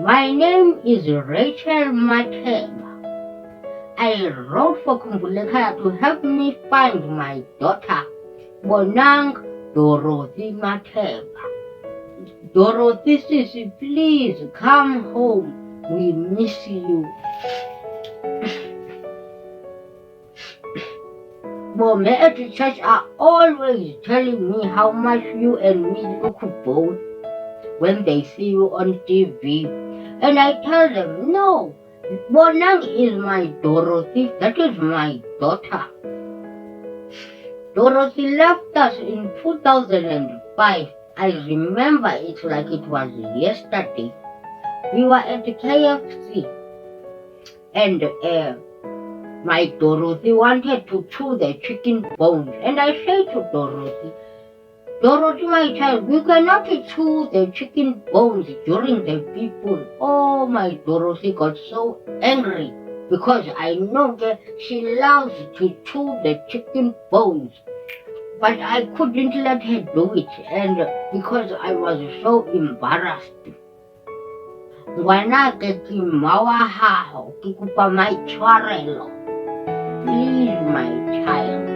My name is Rachel Matheba. I wrote for Khumbul Ekhaya to help me find my daughter, Bonang Dorothy Matheba. Dorothy, sissy, please come home. We miss you. Mom at the church are always telling me how much you and me look both when they see you on TV. And I tell them, no, Bonang is my Dorothy, that is my daughter. Dorothy left us in 2005. I remember it like it was yesterday. We were at KFC and my Dorothy wanted to chew the chicken bones. And I said to Dorothy, my child, you cannot chew the chicken bones during the people. Oh, my Dorothy got so angry because I know that she loves to chew the chicken bones. But I couldn't let her do it, and because I was so embarrassed. Ngwanake ke mawa hao, ke kopa maitshwarelo. Please, my child.